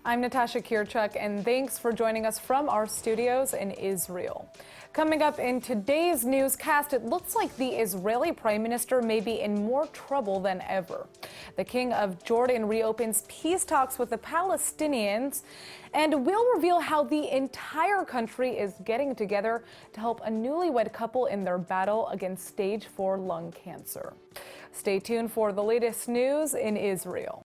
I'm Natasha Kirchuk, and thanks for joining us from our studios in Israel. Coming up in today's newscast, it looks like the Israeli Prime Minister may be in more trouble than ever. The King of Jordan reopens peace talks with the Palestinians, and we'll reveal how the entire country is getting together to help a newlywed couple in their battle against stage 4 lung cancer. Stay tuned for the latest news in Israel.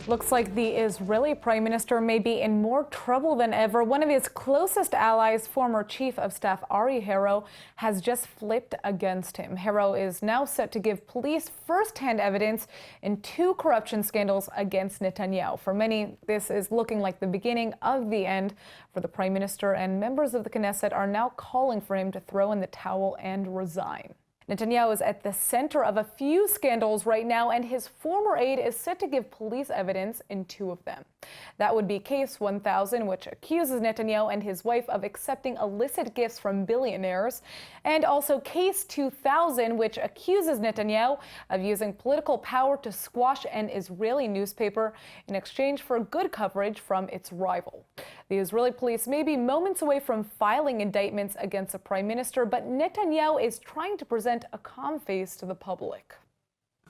Looks like the Israeli Prime Minister may be in more trouble than ever. One of his closest allies, former Chief of Staff Ari Hero, has just flipped against him. Hero is now set to give police first-hand evidence in 2 corruption scandals against Netanyahu. For many, this is looking like the beginning of the end for the Prime Minister, and members of the Knesset are now calling for him to throw in the towel and resign. Netanyahu is at the center of a few scandals right now, and his former aide is set to give police evidence in 2 of them. That would be Case 1000, which accuses Netanyahu and his wife of accepting illicit gifts from billionaires, and also Case 2000, which accuses Netanyahu of using political power to squash an Israeli newspaper in exchange for good coverage from its rival. The Israeli police may be moments away from filing indictments against the prime minister, but Netanyahu is trying to present a calm face to the public.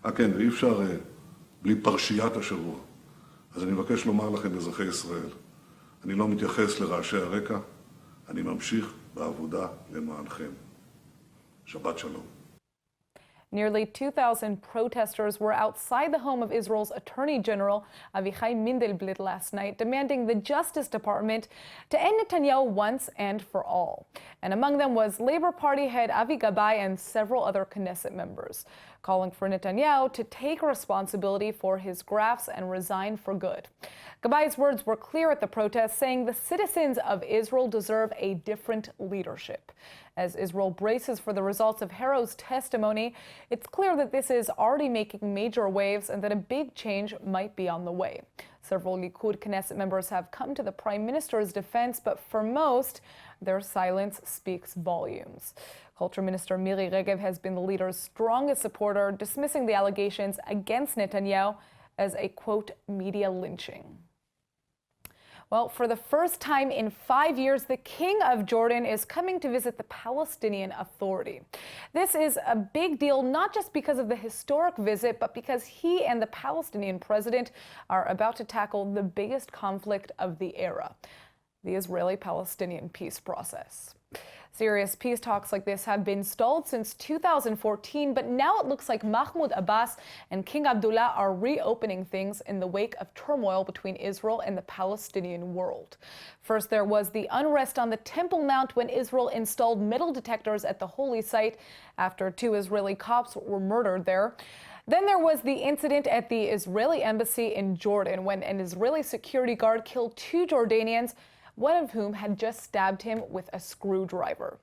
כן, ואי אפשר בלי פרשיית השבוע. אז אני מבקש לומר לכם, אזרחי ישראל, אני לא מתייחס לרעשי הרקע, אני ממשיך בעבודה למענכם. שבת שלום. Nearly 2,000 protesters were outside the home of Israel's Attorney General Avichai Mandelblit last night, demanding the Justice Department to end Netanyahu once and for all. And among them was Labor Party head Avi Gabay and several other Knesset members, calling for Netanyahu to take responsibility for his grafts and resign for good. Gabay's words were clear at the protest, saying the citizens of Israel deserve a different leadership. As Israel braces for the results of Hero's testimony, it's clear that this is already making major waves and that a big change might be on the way. Several Likud Knesset members have come to the Prime Minister's defense, but for most, their silence speaks volumes. Culture Minister Miri Regev has been the leader's strongest supporter, dismissing the allegations against Netanyahu as a, quote, media lynching. Well, for the first time in 5 years, the King of Jordan is coming to visit the Palestinian Authority. This is a big deal, not just because of the historic visit, but because he and the Palestinian president are about to tackle the biggest conflict of the era, the Israeli-Palestinian peace process. Serious peace talks like this have been stalled since 2014, but now it looks like Mahmoud Abbas and King Abdullah are reopening things in the wake of turmoil between Israel and the Palestinian world. First, there was the unrest on the Temple Mount when Israel installed metal detectors at the holy site after 2 Israeli cops were murdered there. Then there was the incident at the Israeli embassy in Jordan when an Israeli security guard killed 2 Jordanians, one of whom had just stabbed him with a screwdriver.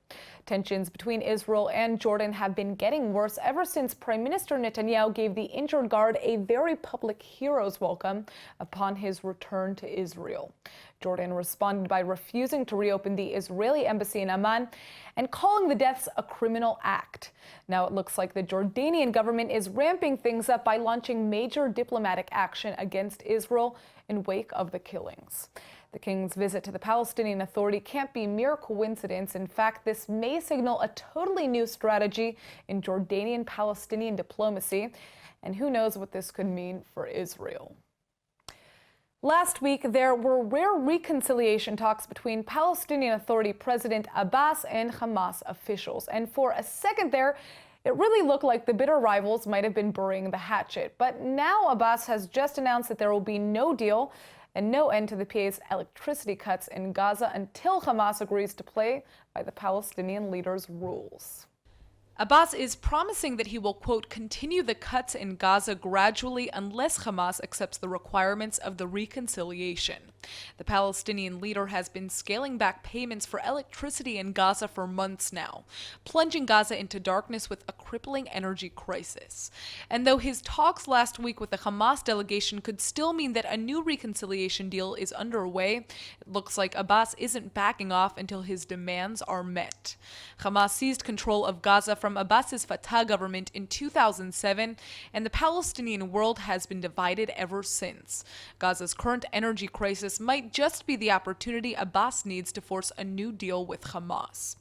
Tensions between Israel and Jordan have been getting worse ever since Prime Minister Netanyahu gave the injured guard a very public hero's welcome upon his return to Israel. Jordan responded by refusing to reopen the Israeli embassy in Amman and calling the deaths a criminal act. Now it looks like the Jordanian government is ramping things up by launching major diplomatic action against Israel in wake of the killings. The king's visit to the Palestinian Authority can't be mere coincidence. In fact, this may signal a totally new strategy in Jordanian-Palestinian diplomacy, and who knows what this could mean for Israel. Last week, there were rare reconciliation talks between Palestinian Authority President Abbas and Hamas officials, and for a second there, it really looked like the bitter rivals might have been burying the hatchet. But now Abbas has just announced that there will be no deal and no end to the PA's electricity cuts in Gaza until Hamas agrees to play by the Palestinian leader's rules. Abbas is promising that he will, quote, continue the cuts in Gaza gradually unless Hamas accepts the requirements of the reconciliation. The Palestinian leader has been scaling back payments for electricity in Gaza for months now, plunging Gaza into darkness with a crippling energy crisis. And though his talks last week with the Hamas delegation could still mean that a new reconciliation deal is underway, it looks like Abbas isn't backing off until his demands are met. Hamas seized control of Gaza from Abbas's Fatah government in 2007, and the Palestinian world has been divided ever since. Gaza's current energy crisis might just be the opportunity Abbas needs to force a new deal with Hamas.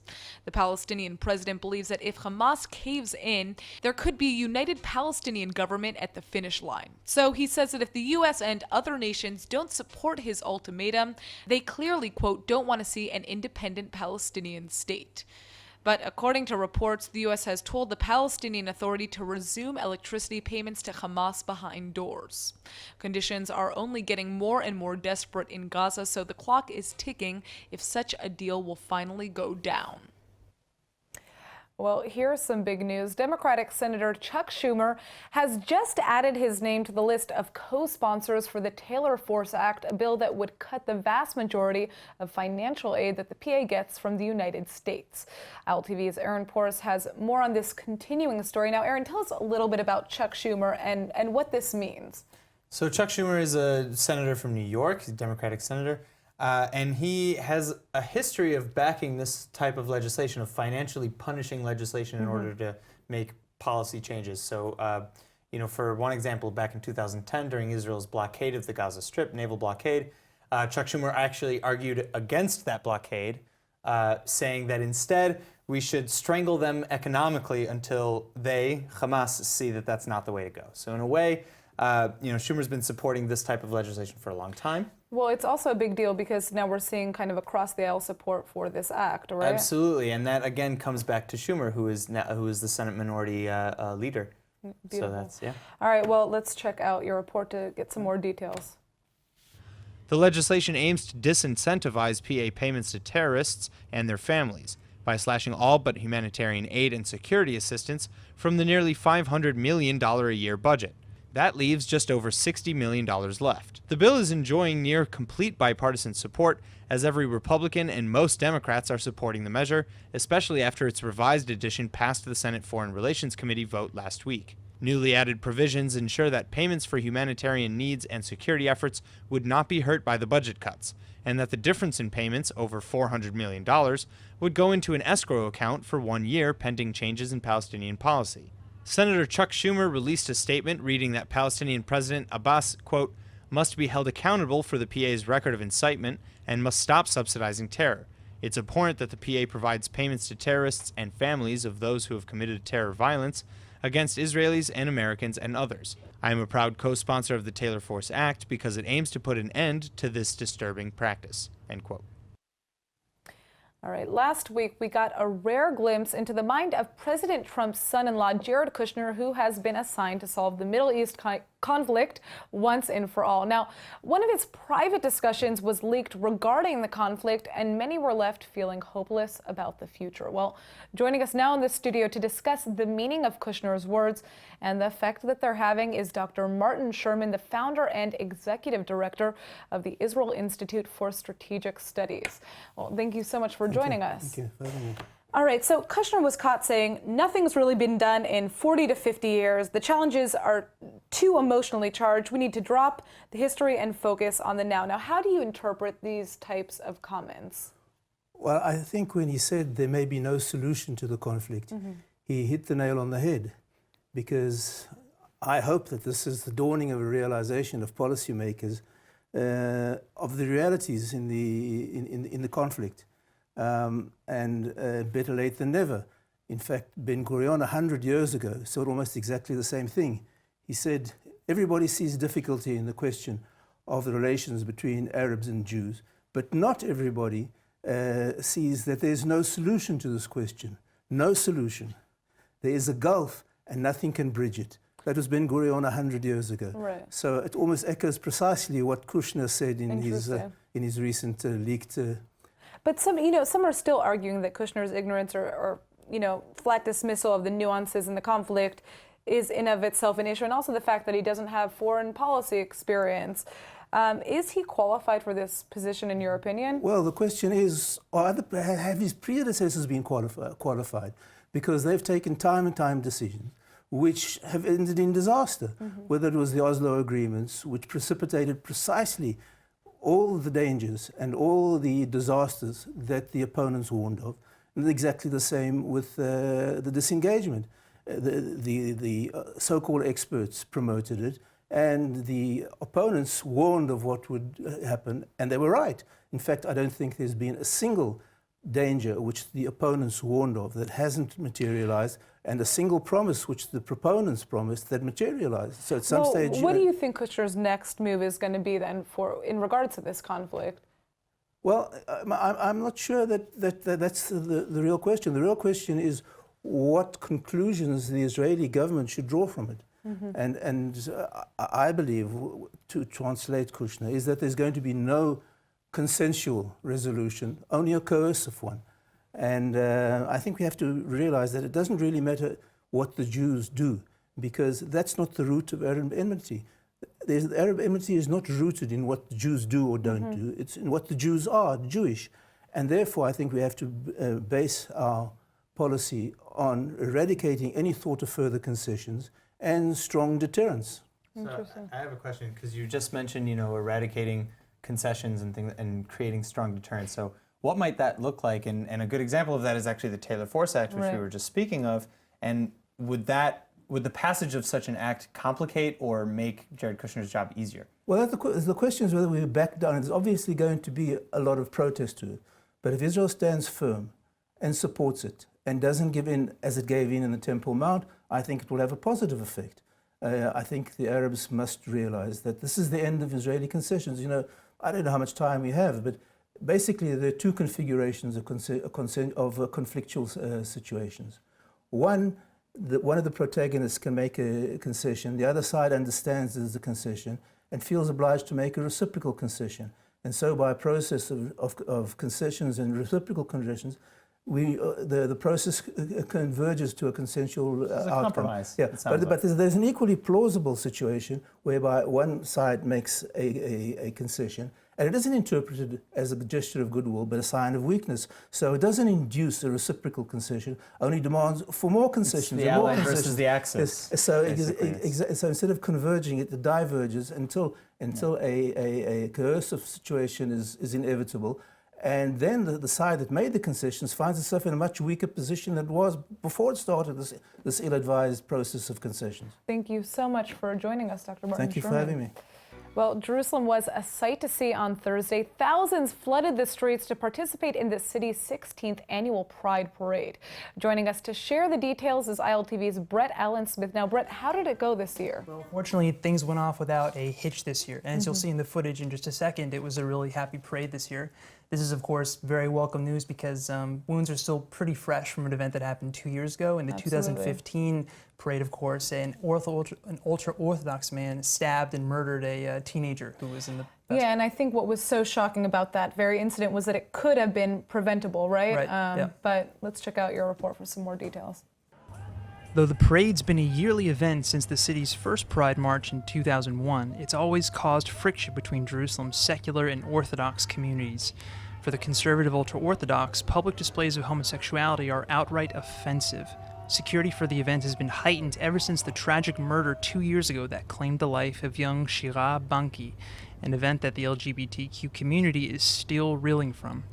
The Palestinian president believes that if Hamas caves in, there could be a united Palestinian government at the finish line. So he says that if the U.S. and other nations don't support his ultimatum, they clearly, quote, don't want to see an independent Palestinian state. But according to reports, the U.S. has told the Palestinian Authority to resume electricity payments to Hamas behind doors. Conditions are only getting more and more desperate in Gaza, so the clock is ticking if such a deal will finally go down. Well, here's some big news. Democratic Senator Chuck Schumer has just added his name to the list of co-sponsors for the Taylor Force Act, a bill that would cut the vast majority of financial aid that the PA gets from the United States. OWL-TV's Aaron Porras has more on this continuing story. Now, Aaron, tell us a little bit about Chuck Schumer and what this means. So Chuck Schumer is a senator from New York. He's a Democratic senator. And he has a history of backing this type of legislation, of financially punishing legislation in order to make policy changes. So, for one example, back in 2010, during Israel's blockade of the Gaza Strip, naval blockade, Chuck Schumer actually argued against that blockade, saying that instead we should strangle them economically until they, Hamas, see that that's not the way to go. So in a way, Schumer's been supporting this type of legislation for a long time. Well, it's also a big deal because now we're seeing kind of across the aisle support for this act, right? Absolutely, and that again comes back to Schumer, who is the Senate Minority Leader. Beautiful. So that's, yeah. All right, well, let's check out your report to get some more details. The legislation aims to disincentivize PA payments to terrorists and their families by slashing all but humanitarian aid and security assistance from the nearly $500 million a year budget. That leaves just over $60 million left. The bill is enjoying near complete bipartisan support, as every Republican and most Democrats are supporting the measure, especially after its revised edition passed the Senate Foreign Relations Committee vote last week. Newly added provisions ensure that payments for humanitarian needs and security efforts would not be hurt by the budget cuts, and that the difference in payments, over $400 million, would go into an escrow account for 1 year pending changes in Palestinian policy. Senator Chuck Schumer released a statement reading that Palestinian President Abbas, quote, must be held accountable for the PA's record of incitement and must stop subsidizing terror. It's abhorrent that the PA provides payments to terrorists and families of those who have committed terror violence against Israelis and Americans and others. I am a proud co-sponsor of the Taylor Force Act because it aims to put an end to this disturbing practice, end quote. All right, last week we got a rare glimpse into the mind of President Trump's son-in-law, Jared Kushner, who has been assigned to solve the Middle East conflict once and for all. Now, one of his private discussions was leaked regarding the conflict, and many were left feeling hopeless about the future. Well, joining us now in the studio to discuss the meaning of Kushner's words and the effect that they're having is Dr. Martin Sherman, the founder and executive director of the Israel Institute for Strategic Studies. Well, thank you so much for joining us. Thank you for having me. All right, so Kushner was caught saying nothing's really been done in 40 to 50 years. The challenges are too emotionally charged. We need to drop the history and focus on the now. Now, how do you interpret these types of comments? Well, I think when he said there may be no solution to the conflict, he hit the nail on the head, because I hope that this is the dawning of a realization of policymakers of the realities in the conflict. And better late than never. In fact, Ben Gurion 100 years ago said almost exactly the same thing. He said, everybody sees difficulty in the question of the relations between Arabs and Jews, but not everybody sees that there's no solution to this question. No solution. There is a gulf and nothing can bridge it. That was Ben Gurion 100 years ago. Right. So it almost echoes precisely what Kushner said in his recent leaked. But some are still arguing that Kushner's ignorance or flat dismissal of the nuances in the conflict is in of itself an issue, and also the fact that he doesn't have foreign policy experience. Is he qualified for this position, in your opinion? Well, the question is, have his predecessors been qualified? Because they've taken time and time decisions which have ended in disaster, whether it was the Oslo agreements, which precipitated precisely all the dangers and all the disasters that the opponents warned of, and exactly the same with the disengagement. The so-called experts promoted it, and the opponents warned of what would happen, and they were right. In fact, I don't think there's been a single danger which the opponents warned of that hasn't materialized, and a single promise which the proponents promised that materialized. So at some stage... What do you think Kushner's next move is going to be then in regards to this conflict? Well, I'm not sure that's the real question. The real question is what conclusions the Israeli government should draw from it. And I believe, to translate Kushner, is that there's going to be no consensual resolution, only a coercive one. And I think we have to realize that it doesn't really matter what the Jews do, because that's not the root of Arab enmity. Arab enmity is not rooted in what the Jews do or don't do. It's in what the Jews are, Jewish. And therefore, I think we have to base our policy on eradicating any thought of further concessions and strong deterrence. So I have a question, because you just mentioned, eradicating concessions and things and creating strong deterrence. So what might that look like? And a good example of that is actually the Taylor Force Act, which we were just speaking of. And would the passage of such an act complicate or make Jared Kushner's job easier? Well, the question is whether we back down. There's obviously going to be a lot of protest to it. But if Israel stands firm and supports it and doesn't give in as it gave in the Temple Mount, I think it will have a positive effect. I think the Arabs must realize that this is the end of Israeli concessions. I don't know how much time we have, but basically there are two configurations of conflictual situations. One of the protagonists can make a concession, the other side understands there's a concession and feels obliged to make a reciprocal concession. And so by a process of concessions and reciprocal concessions, the process converges to a consensual outcome. Compromise. Yeah, but there's an equally plausible situation whereby one side makes a concession, and it isn't interpreted as a gesture of goodwill, but a sign of weakness. So it doesn't induce a reciprocal concession, only demands for more concessions. It's the ally versus the axis. Yes. So instead of converging, it diverges until a coercive situation is inevitable. And then the side that made the concessions finds itself in a much weaker position than it was before it started this ill-advised process of concessions. Thank you so much for joining us, Dr. Martin Sherman. Thank you for having me. Well, Jerusalem was a sight to see on Thursday. Thousands flooded the streets to participate in the city's 16th annual Pride Parade. Joining us to share the details is ILTV's Brett Allen Smith. Now, Brett, how did it go this year? Well, fortunately, things went off without a hitch this year. And as you'll see in the footage in just a second, it was a really happy parade this year. This is, of course, very welcome news because wounds are still pretty fresh from an event that happened 2 years ago. In the 2015 parade, of course, an ultra-Orthodox man stabbed and murdered a teenager who was in the festival. Yeah, and I think what was so shocking about that very incident was that it could have been preventable, right? Yeah. But let's check out your report for some more details. Though the parade's been a yearly event since the city's first Pride March in 2001, it's always caused friction between Jerusalem's secular and Orthodox communities. For the conservative ultra-Orthodox, public displays of homosexuality are outright offensive. Security for the event has been heightened ever since the tragic murder 2 years ago that claimed the life of young Shira Banki, an event that the LGBTQ community is still reeling from.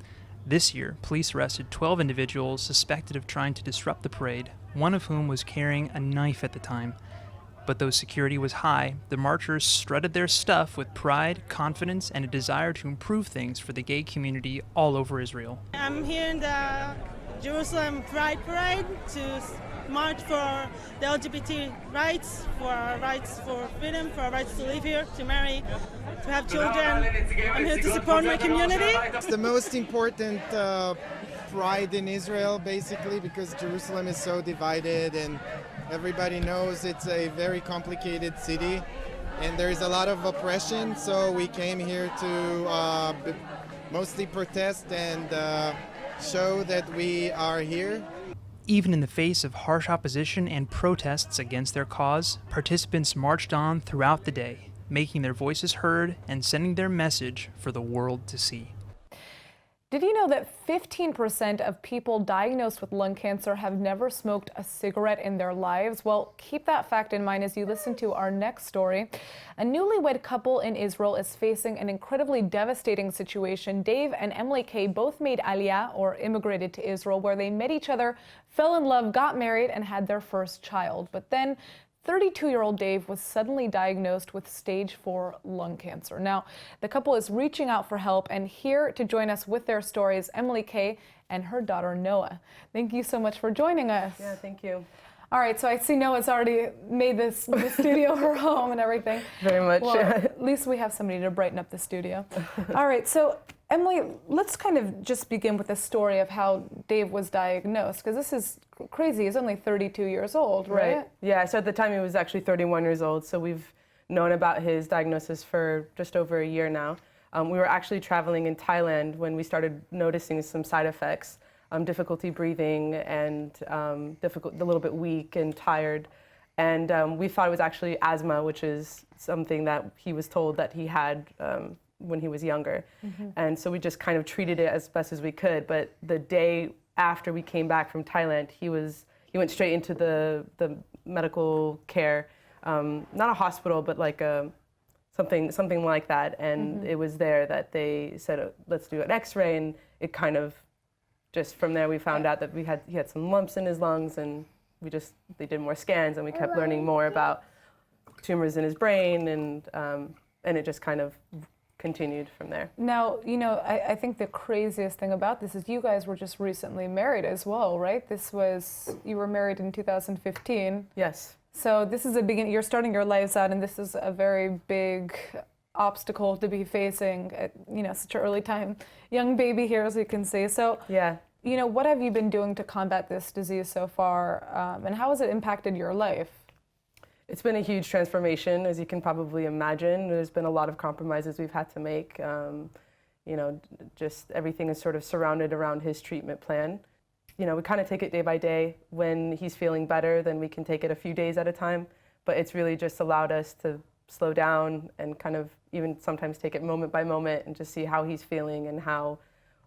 This year, police arrested 12 individuals suspected of trying to disrupt the parade, one of whom was carrying a knife at the time. But though security was high, the marchers strutted their stuff with pride, confidence, and a desire to improve things for the gay community all over Israel. I'm here in the Jerusalem Pride Parade to march for the LGBT rights, for our rights for freedom, for our rights to live here, to marry, to have children. I'm here to support my community. It's the most important pride in Israel, basically, because Jerusalem is so divided and everybody knows it's a very complicated city and there is a lot of oppression, so we came here to mostly protest and show that we are here. Even in the face of harsh opposition and protests against their cause, participants marched on throughout the day. making their voices heard and sending their message for the world to see. Did you know that 15% of people diagnosed with lung cancer have never smoked a cigarette in their lives? Well, keep that fact in mind as you listen to our next story. A newlywed couple in Israel is facing an incredibly devastating situation. Dave and Emily Kay both made Aliyah, or immigrated to Israel, where they met each other, fell in love, got married, and had their first child. But then 32-year-old Dave was suddenly diagnosed with stage 4 lung cancer. Now, the couple is reaching out for help, and here to join us with their stories, Emily Kay and her daughter, Noah. Thank you so much for joining us. Yeah, thank you. All right, so I see Noah's already made the studio her home and everything. Very much. Well, at least we have somebody to brighten up the studio. All right, so Emily, let's kind of just begin with the story of how Dave was diagnosed, because this is crazy. He's only 32 years old, right? Yeah, so at the time he was actually 31 years old, so we've known about his diagnosis for just over a year now. We were actually traveling in Thailand when we started noticing some side effects. Difficulty breathing and a little bit weak and tired. And we thought it was actually asthma, which is something that he was told that he had when he was younger. Mm-hmm. And so we just kind of treated it as best as we could. But the day after we came back from Thailand, he went straight into the medical care, not a hospital, but like something like that. And mm-hmm. It was there that they said, let's do an X-ray, and it kind of just from there we found out that he had some lumps in his lungs, and they did more scans, and we kept learning more about tumors in his brain, and it just kind of continued from there. Now, I think the craziest thing about this is you guys were just recently married as well, right? You were married in 2015. Yes. So this is you're starting your lives out, and this is a very big obstacle to be facing at such an early time. Young baby here, as you can see. So yeah, what have you been doing to combat this disease so far, and how has it impacted your life? It's been a huge transformation, as you can probably imagine. There's been a lot of compromises we've had to make. Just everything is sort of surrounded around his treatment plan. We kind of take it day by day. When he's feeling better, then we can take it a few days at a time. But it's really just allowed us to slow down and kind of even sometimes take it moment by moment and just see how he's feeling and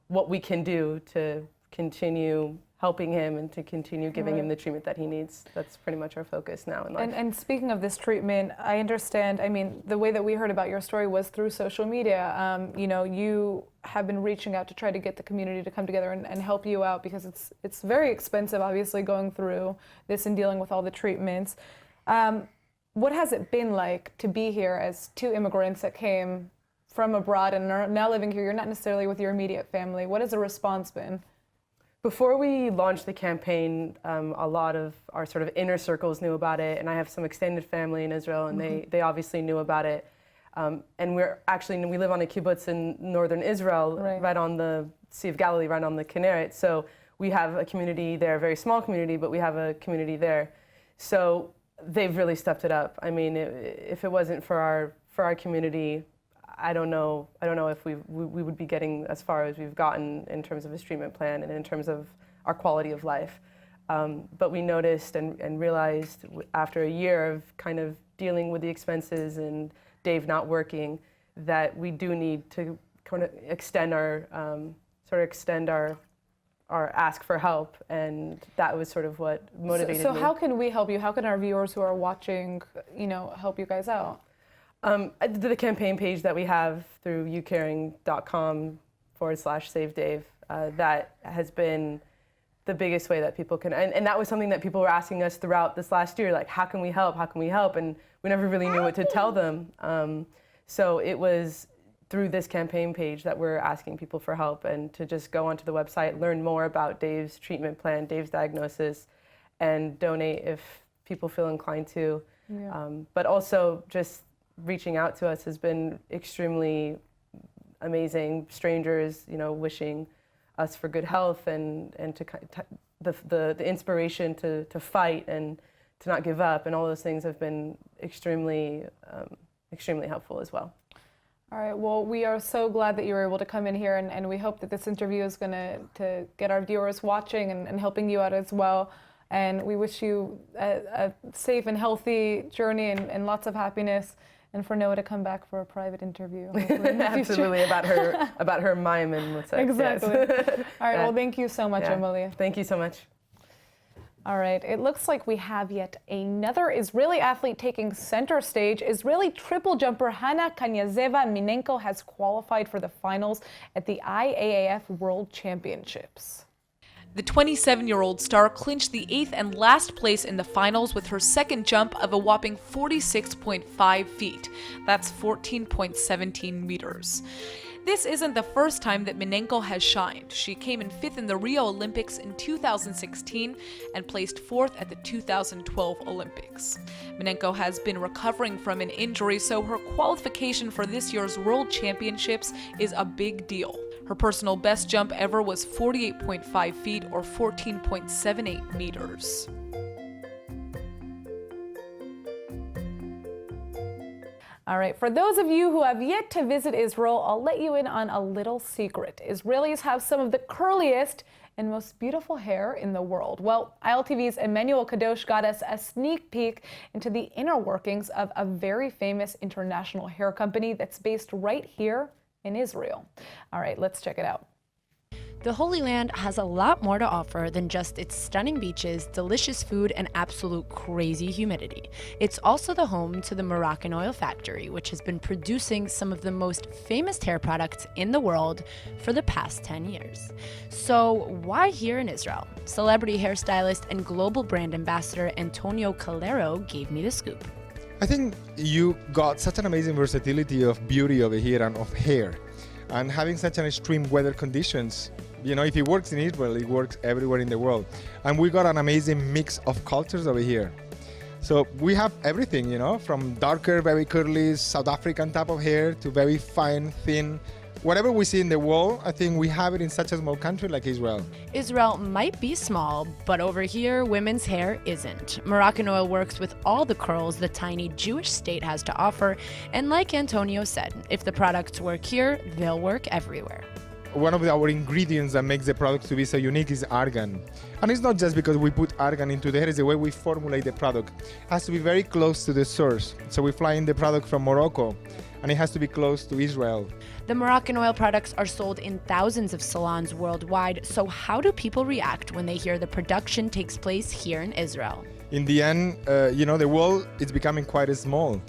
what we can do to continue helping him and to continue giving him the treatment that he needs. That's pretty much our focus now in life. And speaking of this treatment, I understand, the way that we heard about your story was through social media. You have been reaching out to try to get the community to come together and help you out, because it's very expensive, obviously, going through this and dealing with all the treatments. What has it been like to be here as two immigrants that came from abroad and are now living here? You're not necessarily with your immediate family. What has the response been? Before we launched the campaign, a lot of our sort of inner circles knew about it, and I have some extended family in Israel, and mm-hmm. they obviously knew about it. And we live on a kibbutz in northern Israel, right on the Sea of Galilee, right on the Kinneret. So we have a community there, a very small community, but we have a community there. So they've really stepped it up. If it wasn't for our community, I don't know if we would be getting as far as we've gotten in terms of his treatment plan and in terms of our quality of life. But we noticed and realized after a year of kind of dealing with the expenses and Dave not working, that we do need to kind of extend our ask for help, and that was sort of what motivated me. So how can we help you? How can our viewers who are watching, help you guys out? The campaign page that we have through youcaring.com/Save Dave, that has been the biggest way that people can, and that was something that people were asking us throughout this last year, like, how can we help? How can we help? And we never really knew what to tell them. So it was through this campaign page that we're asking people for help, and to just go onto the website, learn more about Dave's treatment plan, Dave's diagnosis, and donate if people feel inclined to. Yeah. But also just reaching out to us has been extremely amazing. Strangers, wishing us for good health and to the inspiration to fight and to not give up, and all those things have been extremely helpful as well. All right, well, we are so glad that you were able to come in here, and we hope that this interview is going to get our viewers watching and helping you out as well. And we wish you a safe and healthy journey and lots of happiness And for Noah to come back for a private interview. hopefully in the future. Absolutely, about her mime and what's that? Exactly. Yes. All right, well, thank you so much, Yeah. Emilia. Thank you so much. All right, it looks like we have yet another Israeli athlete taking center stage. Israeli triple jumper Hana Kanyazeva-Minenko has qualified for the finals at the IAAF World Championships. The 27-year-old star clinched the 8th and last place in the finals with her second jump of a whopping 46.5 feet. That's 14.17 meters. This isn't the first time that Minenko has shined. She came in 5th in the Rio Olympics in 2016 and placed 4th at the 2012 Olympics. Minenko has been recovering from an injury, so her qualification for this year's World Championships is a big deal. Her personal best jump ever was 48.5 feet or 14.78 meters. All right, for those of you who have yet to visit Israel, I'll let you in on a little secret. Israelis have some of the curliest and most beautiful hair in the world. Well, ILTV's Emmanuel Kadosh got us a sneak peek into the inner workings of a very famous international hair company that's based right here in Israel. All right, let's check it out. The Holy Land has a lot more to offer than just its stunning beaches, delicious food, and absolute crazy humidity. It's also the home to the Moroccan Oil Factory, which has been producing some of the most famous hair products in the world for the past 10 years. So why here in Israel? Celebrity hairstylist and global brand ambassador Antonio Calero gave me the scoop. I think you got such an amazing versatility of beauty over here and of hair. And having such an extreme weather conditions, you know, if it works in Israel, it works everywhere in the world. And we got an amazing mix of cultures over here. So we have everything, you know, from darker, very curly, South African type of hair to very fine, thin. Whatever we see in the world, I think we have it in such a small country like Israel. Israel might be small, but over here, women's hair isn't. Moroccan Oil works with all the curls the tiny Jewish state has to offer, and like Antonio said, if the products work here, they'll work everywhere. One of our ingredients that makes the product to be so unique is argan. And it's not just because we put argan into the hair, it's the way we formulate the product. It has to be very close to the source. So we fly in the product from Morocco, and it has to be close to Israel. The Moroccan Oil products are sold in thousands of salons worldwide, so how do people react when they hear the production takes place here in Israel? In the end, you know, the world is becoming quite small.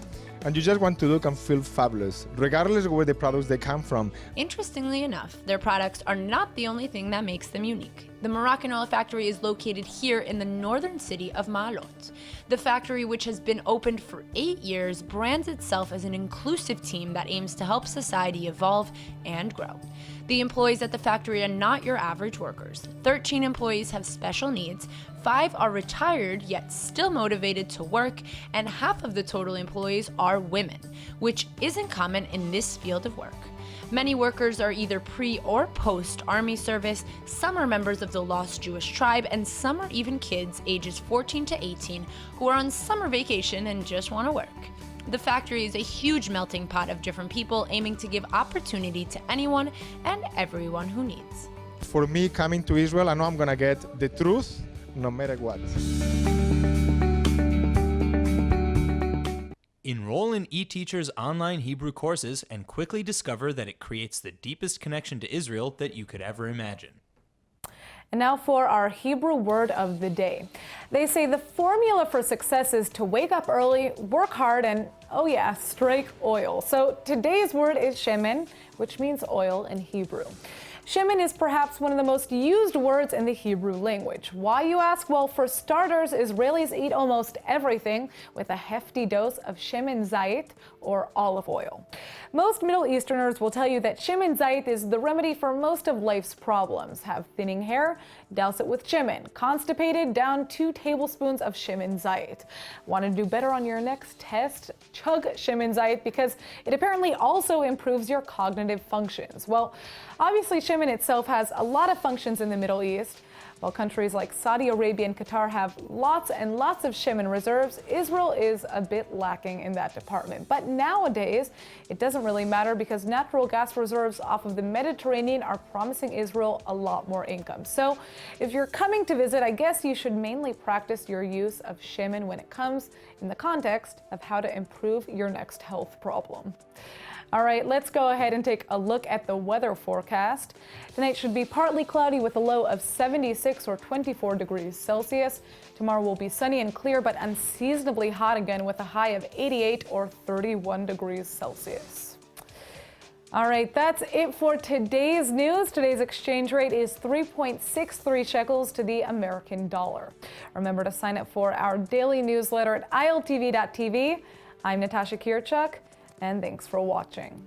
And you just want to look and feel fabulous, regardless of where the products they come from. Interestingly enough, their products are not the only thing that makes them unique. The Moroccan Oil Factory is located here in the northern city of Maalot. The factory, which has been opened for 8 years, brands itself as an inclusive team that aims to help society evolve and grow. The employees at the factory are not your average workers. 13 employees have special needs, 5 are retired yet still motivated to work, and half of the total employees are women, which isn't common in this field of work. Many workers are either pre or post army service, some are members of the lost Jewish tribe, and some are even kids ages 14 to 18 who are on summer vacation and just want to work. The factory is a huge melting pot of different people aiming to give opportunity to anyone and everyone who needs. For me, coming to Israel, I know I'm gonna get the truth no matter what. Enroll in eTeacher's online Hebrew courses and quickly discover that it creates the deepest connection to Israel that you could ever imagine. And now for our Hebrew word of the day. They say the formula for success is to wake up early, work hard, and, oh yeah, strike oil. So today's word is shemen, which means oil in Hebrew. Shemen is perhaps one of the most used words in the Hebrew language. Why, you ask? Well, for starters, Israelis eat almost everything with a hefty dose of shemen zayit, or olive oil. Most Middle Easterners will tell you that shemen zayit is the remedy for most of life's problems. Have thinning hair? Douse it with shemen. Constipated? Down 2 tablespoons of shemen zayit. Want to do better on your next test? Chug shemen zayit because it apparently also improves your cognitive functions. Well, obviously shemen itself has a lot of functions in the Middle East. While countries like Saudi Arabia and Qatar have lots and lots of shale reserves, Israel is a bit lacking in that department. But nowadays, it doesn't really matter because natural gas reserves off of the Mediterranean are promising Israel a lot more income. So if you're coming to visit, I guess you should mainly practice your use of shale when it comes in the context of how to improve your next health problem. All right, let's go ahead and take a look at the weather forecast. Tonight should be partly cloudy with a low of 76 or 24 degrees Celsius. Tomorrow will be sunny and clear, but unseasonably hot again with a high of 88 or 31 degrees Celsius. All right, that's it for today's news. Today's exchange rate is 3.63 shekels to the American dollar. Remember to sign up for our daily newsletter at iltv.tv. I'm Natasha Kirchuk, and thanks for watching.